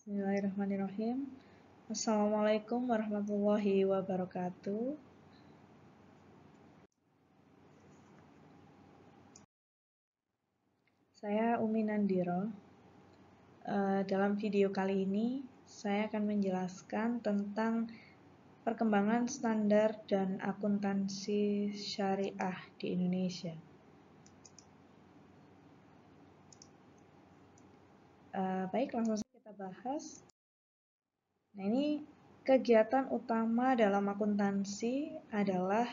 Bismillahirrahmanirrahim. Assalamualaikum warahmatullahi wabarakatuh. Saya Umi Nandiro. Dalam video kali ini, saya akan menjelaskan tentang perkembangan standar dan akuntansi syariah di Indonesia. Baik, langsung saja kita bahas. Nah, ini kegiatan utama dalam akuntansi adalah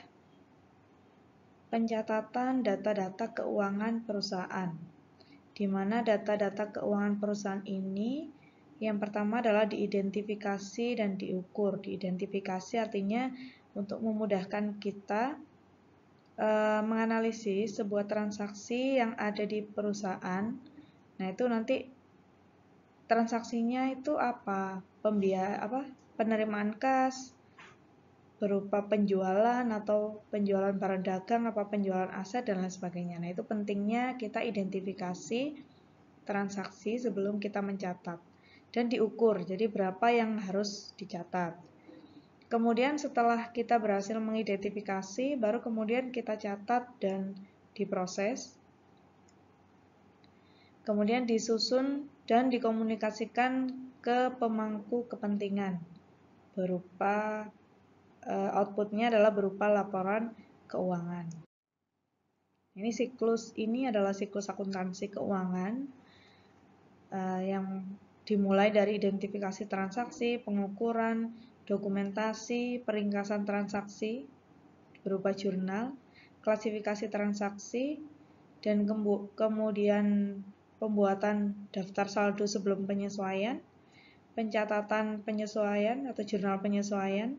pencatatan data-data keuangan perusahaan, di mana data-data keuangan perusahaan ini yang pertama adalah diidentifikasi dan diukur. Diidentifikasi artinya untuk memudahkan kita menganalisis sebuah transaksi yang ada di perusahaan. Nah, itu nanti transaksinya itu apa? Penerimaan kas berupa penjualan atau penjualan barang dagang, apa penjualan aset dan lain sebagainya. Nah, itu pentingnya kita identifikasi transaksi sebelum kita mencatat dan diukur. Jadi berapa yang harus dicatat. Kemudian setelah kita berhasil mengidentifikasi, baru kemudian kita catat dan diproses. Kemudian disusun dan dikomunikasikan ke pemangku kepentingan berupa outputnya adalah berupa laporan keuangan. Ini adalah siklus akuntansi keuangan yang dimulai dari identifikasi transaksi, pengukuran, dokumentasi, peringkasan transaksi berupa jurnal, klasifikasi transaksi, dan kemudian pembuatan daftar saldo sebelum penyesuaian, pencatatan penyesuaian atau jurnal penyesuaian,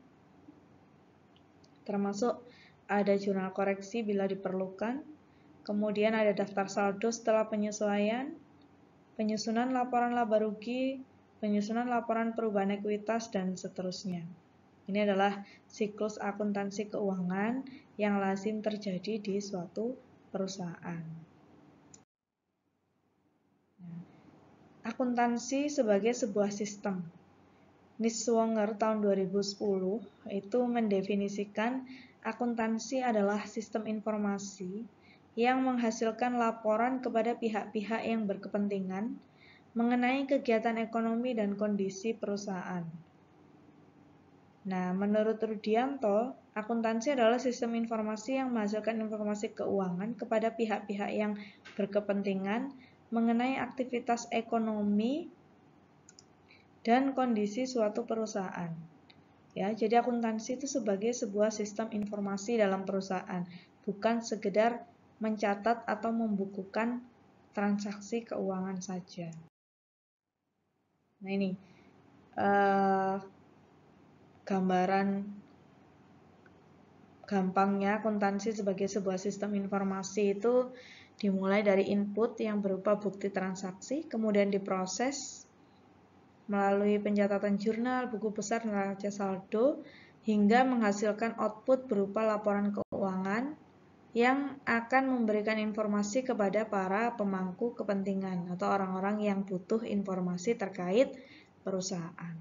termasuk ada jurnal koreksi bila diperlukan, kemudian ada daftar saldo setelah penyesuaian, penyusunan laporan laba rugi, penyusunan laporan perubahan ekuitas, dan seterusnya. Ini adalah siklus akuntansi keuangan yang lazim terjadi di suatu perusahaan. Akuntansi sebagai sebuah sistem. Niswonger tahun 2010 itu mendefinisikan akuntansi adalah sistem informasi yang menghasilkan laporan kepada pihak-pihak yang berkepentingan mengenai kegiatan ekonomi dan kondisi perusahaan. Nah, menurut Rudianto, akuntansi adalah sistem informasi yang menghasilkan informasi keuangan kepada pihak-pihak yang berkepentingan mengenai aktivitas ekonomi dan kondisi suatu perusahaan. Ya, jadi akuntansi itu sebagai sebuah sistem informasi dalam perusahaan, bukan sekedar mencatat atau membukukan transaksi keuangan saja. Nah, ini gambaran gampangnya akuntansi sebagai sebuah sistem informasi itu dimulai dari input yang berupa bukti transaksi, kemudian diproses melalui pencatatan jurnal, buku besar, neraca saldo, hingga menghasilkan output berupa laporan keuangan yang akan memberikan informasi kepada para pemangku kepentingan atau orang-orang yang butuh informasi terkait perusahaan.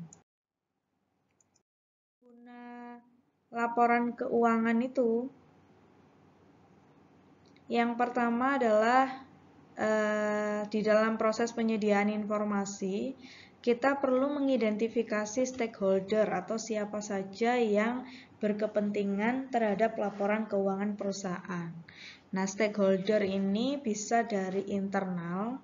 Guna laporan keuangan itu, yang pertama adalah di dalam proses penyediaan informasi, kita perlu mengidentifikasi stakeholder atau siapa saja yang berkepentingan terhadap laporan keuangan perusahaan. Nah, stakeholder ini bisa dari internal,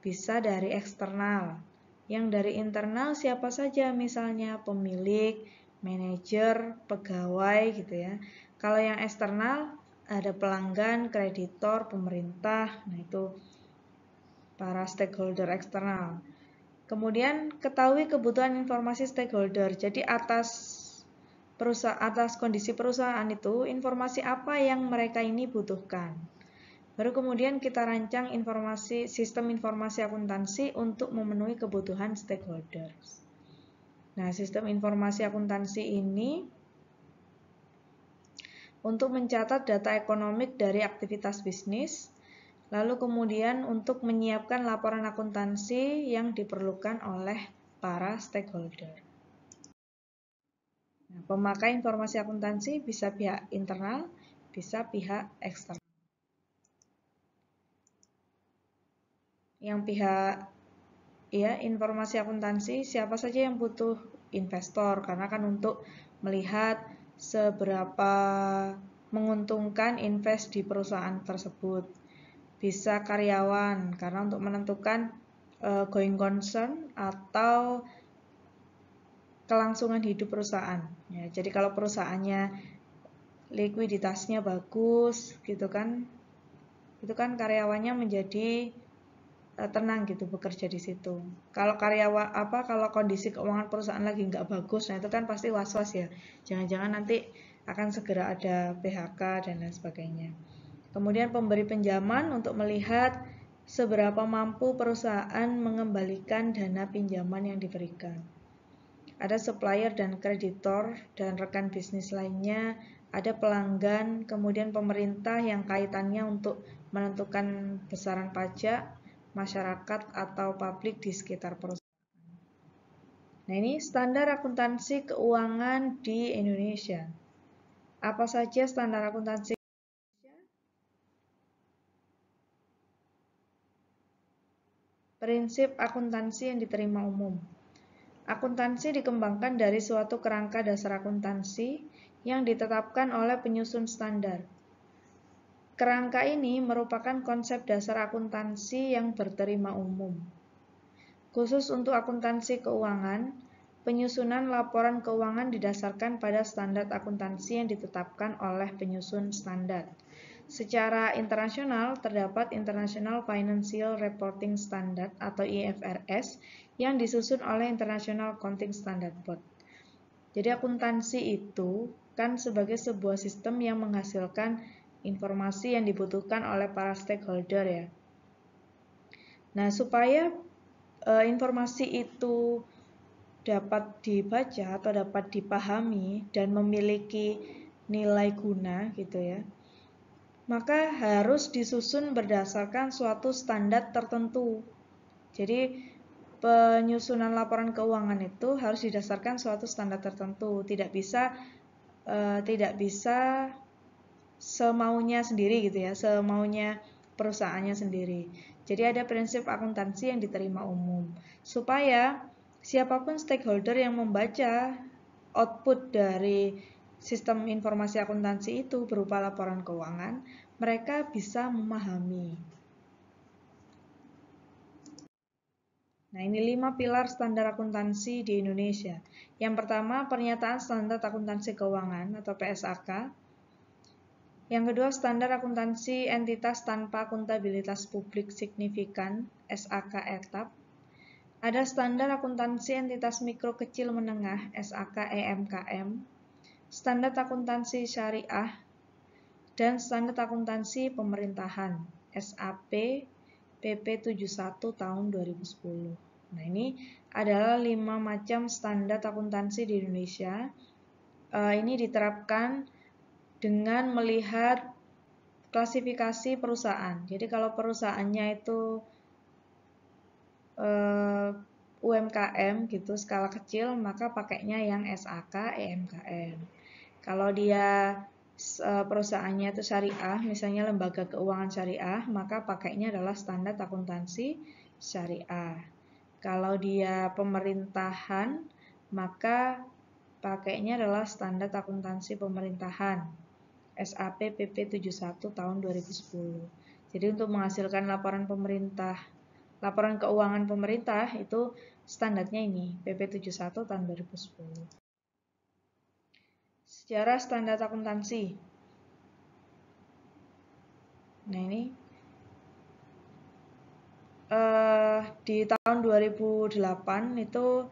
bisa dari eksternal. Yang dari internal siapa saja, misalnya pemilik, manajer, pegawai gitu ya. Kalau yang eksternal ada pelanggan, kreditor, pemerintah. Nah, itu para stakeholder eksternal. Kemudian ketahui kebutuhan informasi stakeholder. Jadi atas kondisi perusahaan itu, informasi apa yang mereka ini butuhkan. Baru kemudian kita rancang sistem informasi akuntansi untuk memenuhi kebutuhan stakeholders. Nah, sistem informasi akuntansi ini untuk mencatat data ekonomik dari aktivitas bisnis, lalu kemudian untuk menyiapkan laporan akuntansi yang diperlukan oleh para stakeholder. Nah, pemakai informasi akuntansi bisa pihak internal, bisa pihak eksternal. Yang pihak informasi akuntansi, siapa saja yang butuh investor, karena kan untuk melihat seberapa menguntungkan invest di perusahaan tersebut. Bisa karyawan, karena untuk menentukan going concern atau kelangsungan hidup perusahaan. Ya, jadi kalau perusahaannya likuiditasnya bagus, gitu kan, itu kan karyawannya menjadi tenang gitu bekerja di situ. Kalau kalau kondisi keuangan perusahaan lagi nggak bagus, nah itu kan pasti was-was ya. Jangan-jangan nanti akan segera ada PHK dan lain sebagainya. Kemudian pemberi pinjaman untuk melihat seberapa mampu perusahaan mengembalikan dana pinjaman yang diberikan. Ada supplier dan kreditor dan rekan bisnis lainnya, ada pelanggan, kemudian pemerintah yang kaitannya untuk menentukan besaran pajak, masyarakat atau publik di sekitar perusahaan. Nah, ini standar akuntansi keuangan di Indonesia. Apa saja standar akuntansi? Prinsip akuntansi yang diterima umum. Akuntansi dikembangkan dari suatu kerangka dasar akuntansi yang ditetapkan oleh penyusun standar. Kerangka ini merupakan konsep dasar akuntansi yang berterima umum. Khusus untuk akuntansi keuangan, penyusunan laporan keuangan didasarkan pada standar akuntansi yang ditetapkan oleh penyusun standar. Secara internasional, terdapat International Financial Reporting Standard atau IFRS yang disusun oleh International Accounting Standard Board. Jadi akuntansi itu kan sebagai sebuah sistem yang menghasilkan informasi yang dibutuhkan oleh para stakeholder ya. Nah, supaya informasi itu dapat dibaca atau dapat dipahami dan memiliki nilai guna gitu ya, maka harus disusun berdasarkan suatu standar tertentu. Jadi penyusunan laporan keuangan itu harus didasarkan suatu standar tertentu, tidak bisa semaunya sendiri gitu ya, semaunya perusahaannya sendiri. Jadi ada prinsip akuntansi yang diterima umum, supaya siapapun stakeholder yang membaca output dari sistem informasi akuntansi itu berupa laporan keuangan, mereka bisa memahami. Nah, ini 5 pilar standar akuntansi di Indonesia. Yang pertama, pernyataan standar akuntansi keuangan atau PSAK. Yang kedua, standar akuntansi entitas tanpa akuntabilitas publik signifikan, SAK etap. Ada standar akuntansi entitas mikro kecil menengah, SAK EMKM. Standar akuntansi syariah, dan standar akuntansi pemerintahan, SAP PP 71 tahun 2010. Nah, ini adalah 5 macam standar akuntansi di Indonesia. Ini diterapkan dengan melihat klasifikasi perusahaan. Jadi kalau perusahaannya itu UMKM gitu, skala kecil, maka pakainya yang SAK EMKM. Kalau dia perusahaannya itu syariah, misalnya lembaga keuangan syariah, maka pakainya adalah standar akuntansi syariah. Kalau dia pemerintahan, maka pakainya adalah standar akuntansi pemerintahan, SAP PP 71 tahun 2010. Jadi untuk menghasilkan laporan keuangan pemerintah itu standarnya ini, PP 71 tahun 2010. Sejarah standar akuntansi. Nah, ini di tahun 2008 itu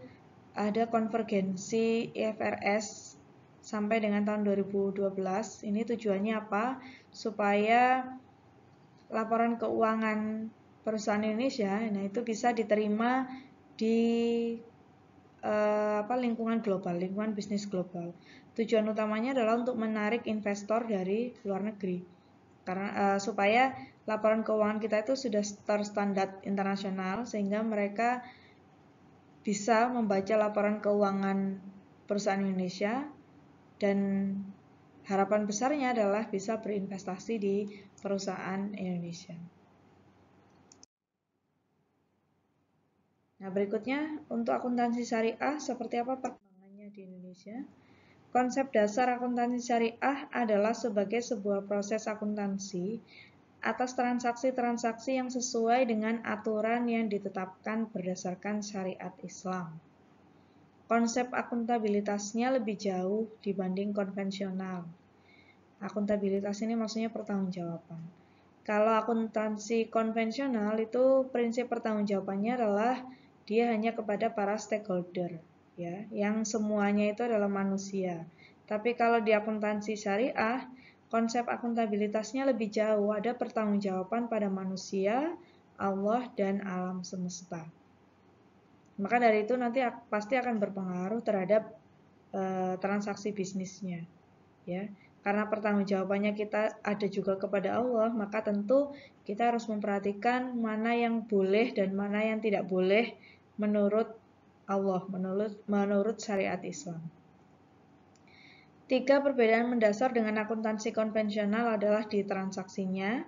ada konvergensi IFRS sampai dengan tahun 2012. Ini tujuannya apa? Supaya laporan keuangan perusahaan Indonesia, nah itu bisa diterima di lingkungan global, lingkungan bisnis global. Tujuan utamanya adalah untuk menarik investor dari luar negeri, karena supaya laporan keuangan kita itu sudah terstandar internasional sehingga mereka bisa membaca laporan keuangan perusahaan Indonesia, dan harapan besarnya adalah bisa berinvestasi di perusahaan Indonesia. Nah, berikutnya untuk akuntansi syariah, seperti apa perkembangannya di Indonesia? Konsep dasar akuntansi syariah adalah sebagai sebuah proses akuntansi atas transaksi-transaksi yang sesuai dengan aturan yang ditetapkan berdasarkan syariat Islam. Konsep akuntabilitasnya lebih jauh dibanding konvensional. Akuntabilitas ini maksudnya pertanggungjawaban. Kalau akuntansi konvensional itu prinsip pertanggungjawabannya adalah dia hanya kepada para stakeholder, ya, yang semuanya itu adalah manusia. Tapi kalau di akuntansi syariah, konsep akuntabilitasnya lebih jauh, ada pertanggungjawaban pada manusia, Allah, dan alam semesta. Maka dari itu nanti pasti akan berpengaruh terhadap transaksi bisnisnya, ya. Karena pertanggungjawabannya kita ada juga kepada Allah, maka tentu kita harus memperhatikan mana yang boleh dan mana yang tidak boleh menurut Allah, menurut syariat Islam. 3 perbedaan mendasar dengan akuntansi konvensional adalah di transaksinya,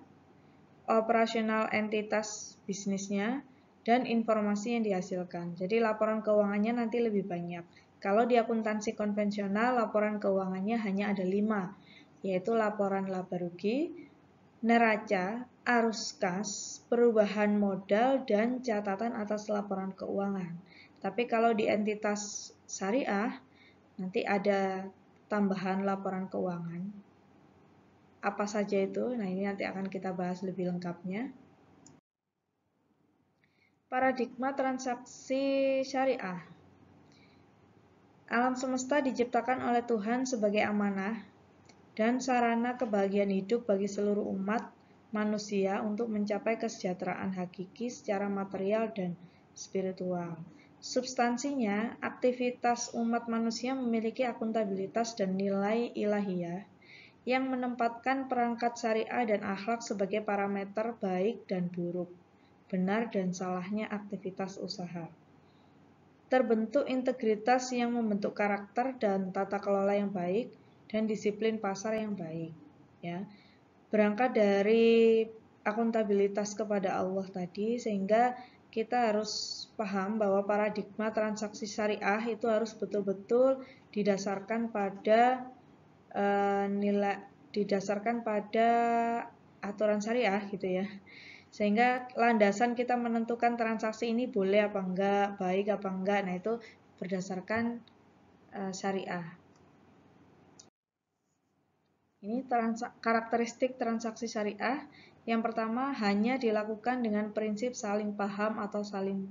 operasional entitas bisnisnya, dan informasi yang dihasilkan. Jadi laporan keuangannya nanti lebih banyak. Kalau di akuntansi konvensional, laporan keuangannya hanya ada 5, yaitu laporan laba rugi, neraca, arus kas, perubahan modal, dan catatan atas laporan keuangan. Tapi kalau di entitas syariah, nanti ada tambahan laporan keuangan. Apa saja itu? Nah, ini nanti akan kita bahas lebih lengkapnya. Paradigma transaksi syariah. Alam semesta diciptakan oleh Tuhan sebagai amanah dan sarana kebahagiaan hidup bagi seluruh umat manusia untuk mencapai kesejahteraan hakiki secara material dan spiritual. Substansinya, aktivitas umat manusia memiliki akuntabilitas dan nilai ilahiyah yang menempatkan perangkat syariah dan akhlak sebagai parameter baik dan buruk, benar dan salahnya aktivitas usaha. Terbentuk integritas yang membentuk karakter dan tata kelola yang baik dan disiplin pasar yang baik, ya. Berangkat dari akuntabilitas kepada Allah tadi, sehingga kita harus paham bahwa paradigma transaksi syariah itu harus betul-betul didasarkan pada didasarkan pada aturan syariah gitu ya. Sehingga landasan kita menentukan transaksi ini boleh apa enggak, baik apa enggak, nah itu berdasarkan syariah. Ini karakteristik transaksi syariah. Yang pertama, hanya dilakukan dengan prinsip saling paham atau saling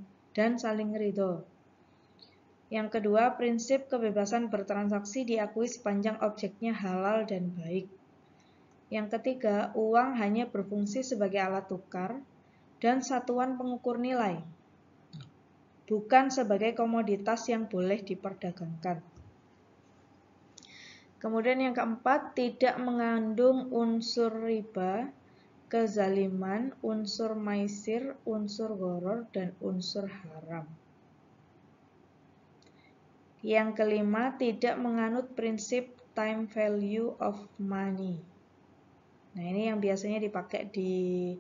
ridho. Yang kedua, prinsip kebebasan bertransaksi diakui sepanjang objeknya halal dan baik. Yang ketiga, uang hanya berfungsi sebagai alat tukar dan satuan pengukur nilai, bukan sebagai komoditas yang boleh diperdagangkan. Kemudian yang keempat, tidak mengandung unsur riba, kezaliman, unsur maisir, unsur gharar, dan unsur haram. Yang kelima, tidak menganut prinsip time value of money. Nah, ini yang biasanya dipakai di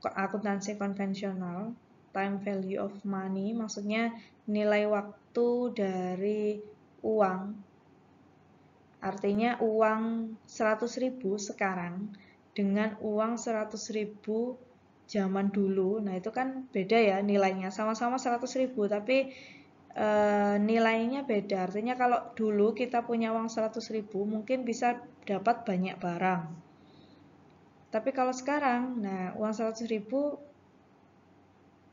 akuntansi konvensional. Time value of money maksudnya nilai waktu dari uang. Artinya uang 100.000 sekarang dengan uang 100.000 zaman dulu. Nah, itu kan beda ya nilainya. Sama-sama 100.000 tapi nilainya beda. Artinya kalau dulu kita punya uang 100.000 mungkin bisa dapat banyak barang. Tapi kalau sekarang, nah uang 100.000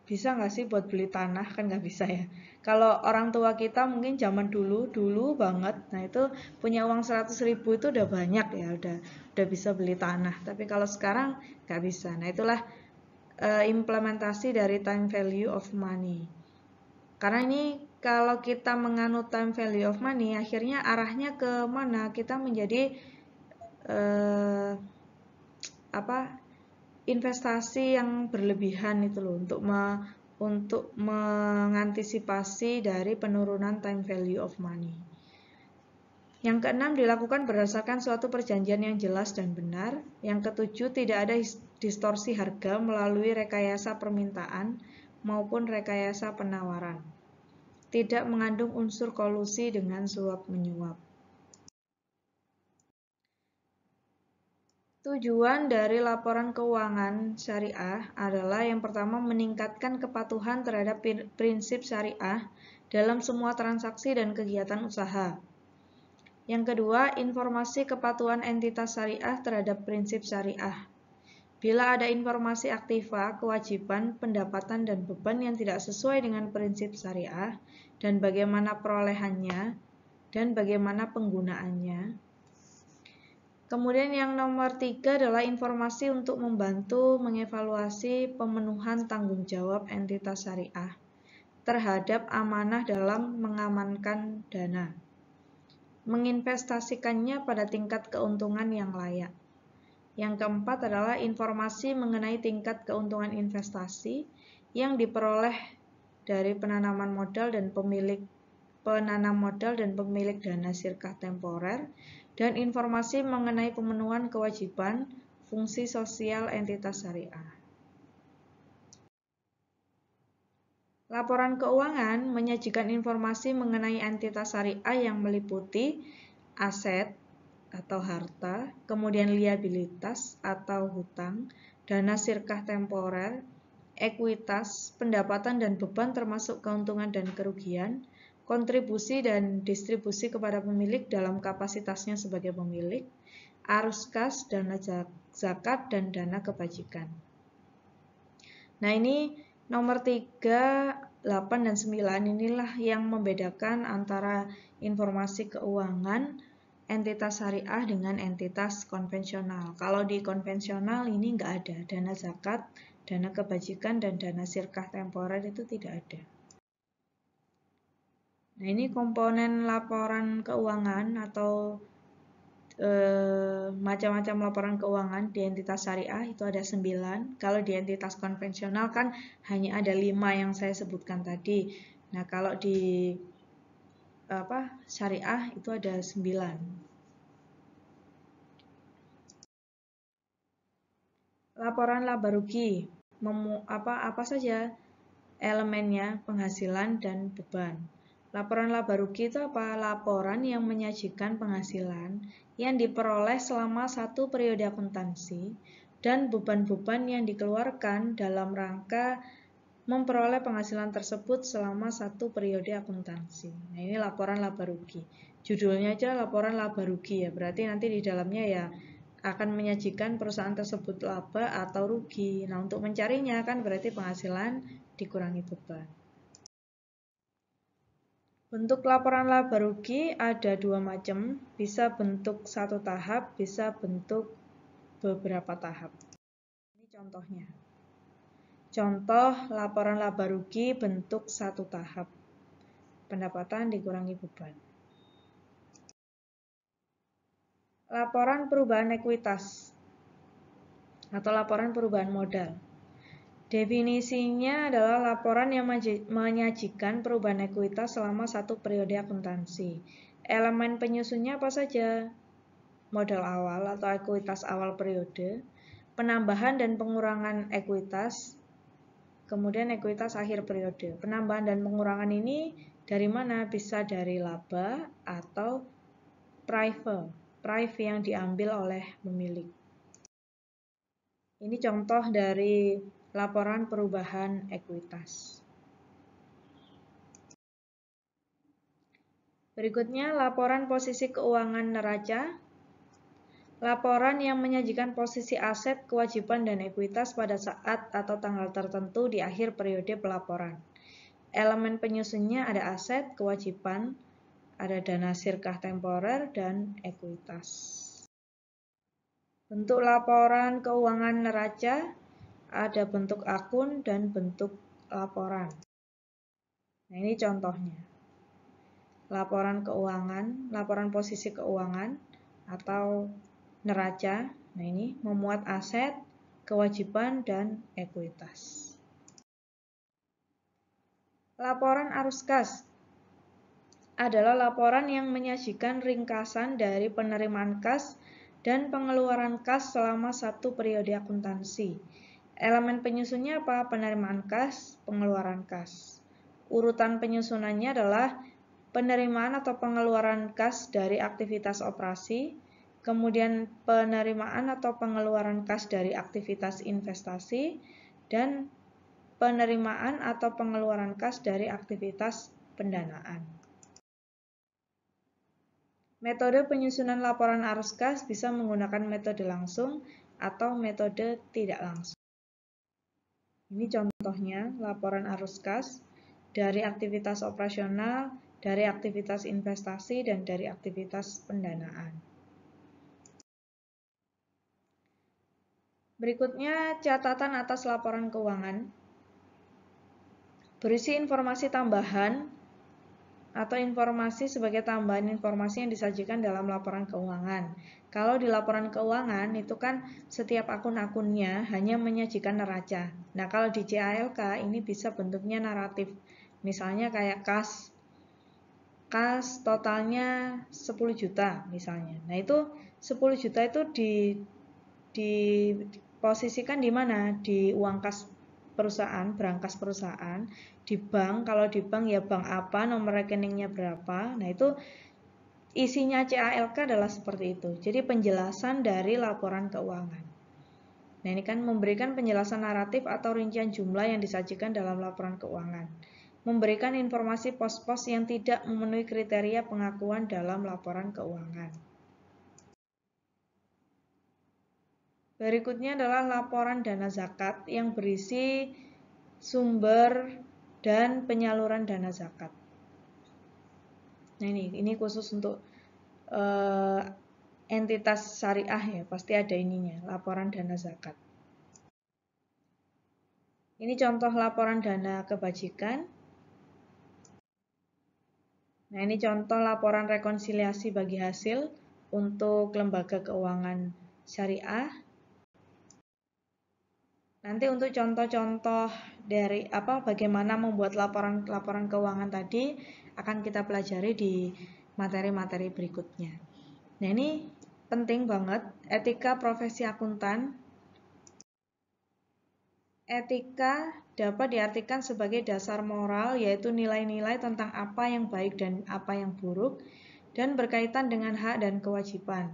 bisa nggak sih buat beli tanah? Kan nggak bisa ya. Kalau orang tua kita mungkin zaman dulu banget, nah itu punya uang 100.000 itu udah banyak ya, udah bisa beli tanah. Tapi kalau sekarang nggak bisa. Nah itulah implementasi dari time value of money. Karena ini kalau kita menganut time value of money, akhirnya arahnya ke mana? Kita menjadi investasi yang berlebihan itu loh untuk untuk mengantisipasi dari penurunan time value of money. Yang keenam, dilakukan berdasarkan suatu perjanjian yang jelas dan benar. Yang ketujuh, tidak ada distorsi harga melalui rekayasa permintaan maupun rekayasa penawaran. Tidak mengandung unsur kolusi dengan suap-menyuap. Tujuan dari laporan keuangan syariah adalah yang pertama meningkatkan kepatuhan terhadap prinsip syariah dalam semua transaksi dan kegiatan usaha. Yang kedua, informasi kepatuhan entitas syariah terhadap prinsip syariah. Bila ada informasi aktiva, kewajiban, pendapatan, dan beban yang tidak sesuai dengan prinsip syariah, dan bagaimana perolehannya, dan bagaimana penggunaannya. Kemudian yang nomor 3 adalah informasi untuk membantu mengevaluasi pemenuhan tanggung jawab entitas syariah terhadap amanah dalam mengamankan dana, menginvestasikannya pada tingkat keuntungan yang layak. Yang keempat adalah informasi mengenai tingkat keuntungan investasi yang diperoleh dari penanaman modal dan penanam modal dan pemilik dana sirkah temporer, dan informasi mengenai pemenuhan kewajiban fungsi sosial entitas syariah. Laporan keuangan menyajikan informasi mengenai entitas syariah yang meliputi aset atau harta, kemudian liabilitas atau hutang, dana sirkah temporer, ekuitas, pendapatan dan beban termasuk keuntungan dan kerugian, kontribusi dan distribusi kepada pemilik dalam kapasitasnya sebagai pemilik, arus kas, dana zakat, dan dana kebajikan. Nah, ini nomor 3, 8, dan 9 inilah yang membedakan antara informasi keuangan entitas syariah dengan entitas konvensional. Kalau di konvensional ini nggak ada dana zakat, dana kebajikan, dan dana sirkah temporer itu tidak ada. Nah, ini komponen laporan keuangan atau macam-macam laporan keuangan di entitas syariah itu ada 9. Kalau di entitas konvensional kan hanya ada 5 yang saya sebutkan tadi. Nah, kalau di syariah itu ada 9. Laporan laba rugi apa saja elemennya, penghasilan dan beban. Laporan laba rugi itu apa? Laporan yang menyajikan penghasilan yang diperoleh selama satu periode akuntansi dan beban-beban yang dikeluarkan dalam rangka memperoleh penghasilan tersebut selama satu periode akuntansi. Nah, ini laporan laba rugi. Judulnya aja laporan laba rugi ya, berarti nanti di dalamnya ya akan menyajikan perusahaan tersebut laba atau rugi. Nah, untuk mencarinya kan berarti penghasilan dikurangi beban. Bentuk laporan laba rugi ada 2 macam, bisa bentuk satu tahap, bisa bentuk beberapa tahap. Ini contohnya. Contoh laporan laba rugi bentuk satu tahap. Pendapatan dikurangi beban. Laporan perubahan ekuitas atau laporan perubahan modal. Definisinya adalah laporan yang menyajikan perubahan ekuitas selama satu periode akuntansi. Elemen penyusunnya apa saja? Modal awal atau ekuitas awal periode, penambahan dan pengurangan ekuitas, kemudian ekuitas akhir periode. Penambahan dan pengurangan ini dari mana? Bisa dari laba atau prive yang diambil oleh pemilik. Ini contoh dari laporan perubahan ekuitas. Berikutnya, laporan posisi keuangan neraca. Laporan yang menyajikan posisi aset, kewajiban, dan ekuitas pada saat atau tanggal tertentu di akhir periode pelaporan. Elemen penyusunnya ada aset, kewajiban, ada dana sirkah temporer, dan ekuitas. Bentuk laporan keuangan neraca ada bentuk akun dan bentuk laporan. Nah, ini contohnya. Laporan keuangan, laporan posisi keuangan atau neraca. Nah, ini memuat aset, kewajiban, dan ekuitas. Laporan arus kas adalah laporan yang menyajikan ringkasan dari penerimaan kas dan pengeluaran kas selama satu periode akuntansi. Elemen penyusunnya apa? Penerimaan kas, pengeluaran kas. Urutan penyusunannya adalah penerimaan atau pengeluaran kas dari aktivitas operasi, kemudian penerimaan atau pengeluaran kas dari aktivitas investasi, dan penerimaan atau pengeluaran kas dari aktivitas pendanaan. Metode penyusunan laporan arus kas bisa menggunakan metode langsung atau metode tidak langsung. Ini contohnya laporan arus kas dari aktivitas operasional, dari aktivitas investasi, dan dari aktivitas pendanaan. Berikutnya catatan atas laporan keuangan. Berisi informasi tambahan atau informasi sebagai tambahan informasi yang disajikan dalam laporan keuangan. Kalau di laporan keuangan itu kan setiap akun-akunnya hanya menyajikan neraca. Nah, kalau di CALK ini bisa bentuknya naratif. Misalnya kayak kas totalnya 10 juta misalnya. Nah, itu 10 juta itu diposisikan di mana? Di uang kas perusahaan, berangkas perusahaan, di bank. Kalau di bank ya bank apa, nomor rekeningnya berapa. Nah, itu isinya CALK adalah seperti itu. Jadi penjelasan dari laporan keuangan. Nah, ini kan memberikan penjelasan naratif atau rincian jumlah yang disajikan dalam laporan keuangan. Memberikan informasi pos-pos yang tidak memenuhi kriteria pengakuan dalam laporan keuangan. Berikutnya adalah laporan dana zakat yang berisi sumber dan penyaluran dana zakat. Nah, ini khusus untuk entitas syariah ya, pasti ada ininya, laporan dana zakat. Ini contoh laporan dana kebajikan. Nah, ini contoh laporan rekonsiliasi bagi hasil untuk lembaga keuangan syariah. Nanti untuk contoh-contoh dari bagaimana membuat laporan keuangan tadi akan kita pelajari di materi-materi berikutnya. Nah, ini penting banget, etika profesi akuntan. Etika dapat diartikan sebagai dasar moral, yaitu nilai-nilai tentang apa yang baik dan apa yang buruk, dan berkaitan dengan hak dan kewajiban.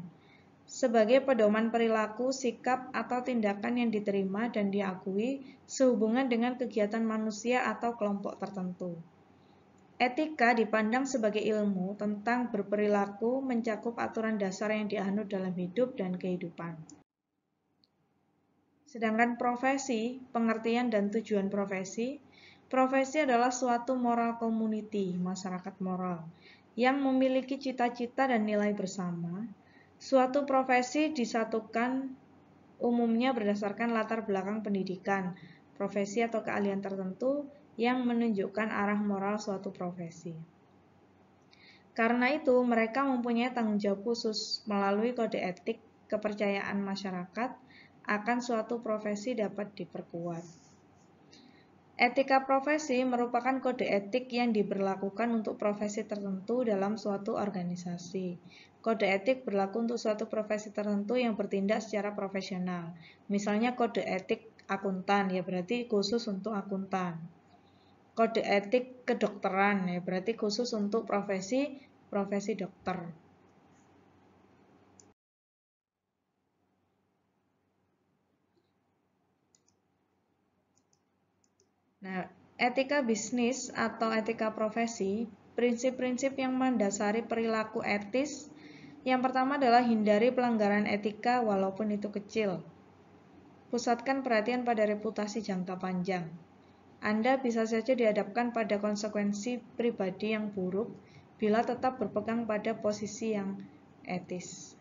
Sebagai pedoman perilaku, sikap, atau tindakan yang diterima dan diakui sehubungan dengan kegiatan manusia atau kelompok tertentu. Etika dipandang sebagai ilmu tentang berperilaku, mencakup aturan dasar yang dianut dalam hidup dan kehidupan. Sedangkan profesi, pengertian dan tujuan profesi, profesi adalah suatu moral community, masyarakat moral, yang memiliki cita-cita dan nilai bersama. Suatu profesi disatukan umumnya berdasarkan latar belakang pendidikan, profesi atau keahlian tertentu yang menunjukkan arah moral suatu profesi. Karena itu, mereka mempunyai tanggung jawab khusus melalui kode etik kepercayaan masyarakat akan suatu profesi dapat diperkuat. Etika profesi merupakan kode etik yang diberlakukan untuk profesi tertentu dalam suatu organisasi. Kode etik berlaku untuk suatu profesi tertentu yang bertindak secara profesional. Misalnya kode etik akuntan, ya berarti khusus untuk akuntan. Kode etik kedokteran, ya berarti khusus untuk profesi dokter. Nah, etika bisnis atau etika profesi, prinsip-prinsip yang mendasari perilaku etis. Yang pertama adalah hindari pelanggaran etika walaupun itu kecil. Pusatkan perhatian pada reputasi jangka panjang. Anda bisa saja dihadapkan pada konsekuensi pribadi yang buruk bila tetap berpegang pada posisi yang etis.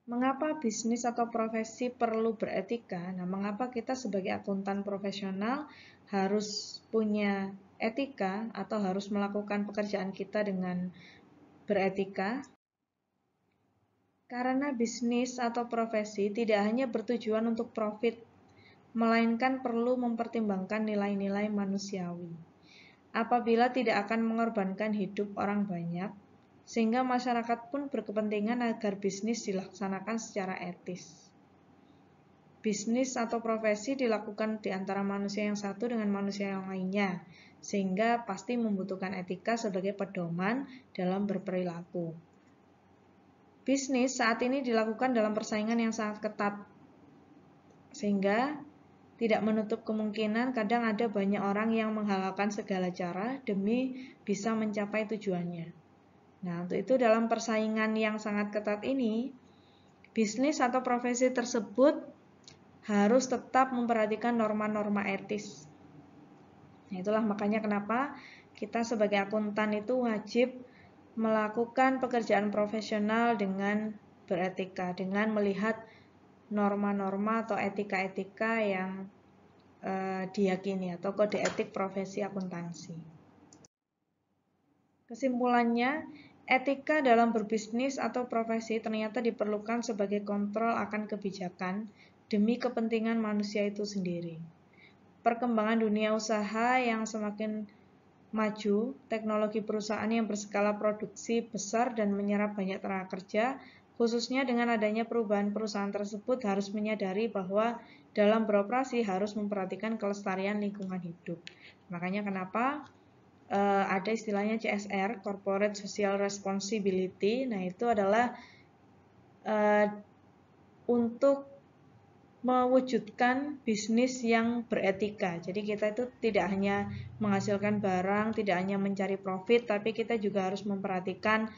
Mengapa bisnis atau profesi perlu beretika? Nah, mengapa kita sebagai akuntan profesional harus punya etika atau harus melakukan pekerjaan kita dengan beretika? Karena bisnis atau profesi tidak hanya bertujuan untuk profit, melainkan perlu mempertimbangkan nilai-nilai manusiawi. Apabila tidak akan mengorbankan hidup orang banyak, sehingga masyarakat pun berkepentingan agar bisnis dilaksanakan secara etis. Bisnis atau profesi dilakukan di antara manusia yang satu dengan manusia yang lainnya, sehingga pasti membutuhkan etika sebagai pedoman dalam berperilaku. Bisnis saat ini dilakukan dalam persaingan yang sangat ketat, sehingga tidak menutup kemungkinan kadang ada banyak orang yang menghalalkan segala cara demi bisa mencapai tujuannya. Nah, untuk itu dalam persaingan yang sangat ketat ini, bisnis atau profesi tersebut harus tetap memperhatikan norma-norma etis. Nah, itulah makanya kenapa kita sebagai akuntan itu wajib melakukan pekerjaan profesional dengan beretika, dengan melihat norma-norma atau etika-etika yang diyakini atau kode etik profesi akuntansi. Kesimpulannya, etika dalam berbisnis atau profesi ternyata diperlukan sebagai kontrol akan kebijakan demi kepentingan manusia itu sendiri. Perkembangan dunia usaha yang semakin maju, teknologi perusahaan yang berskala produksi besar dan menyerap banyak tenaga kerja, khususnya dengan adanya perubahan perusahaan tersebut harus menyadari bahwa dalam beroperasi harus memperhatikan kelestarian lingkungan hidup. Makanya kenapa ada istilahnya CSR, Corporate Social Responsibility. Nah, itu adalah untuk mewujudkan bisnis yang beretika. Jadi kita itu tidak hanya menghasilkan barang, tidak hanya mencari profit, tapi kita juga harus memperhatikan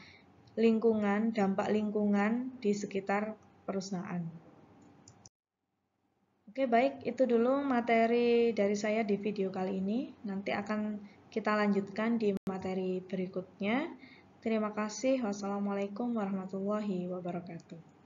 lingkungan, dampak lingkungan di sekitar perusahaan. Oke, baik, itu dulu materi dari saya di video kali ini. Nanti akan kita lanjutkan di materi berikutnya. Terima kasih. Wassalamualaikum warahmatullahi wabarakatuh.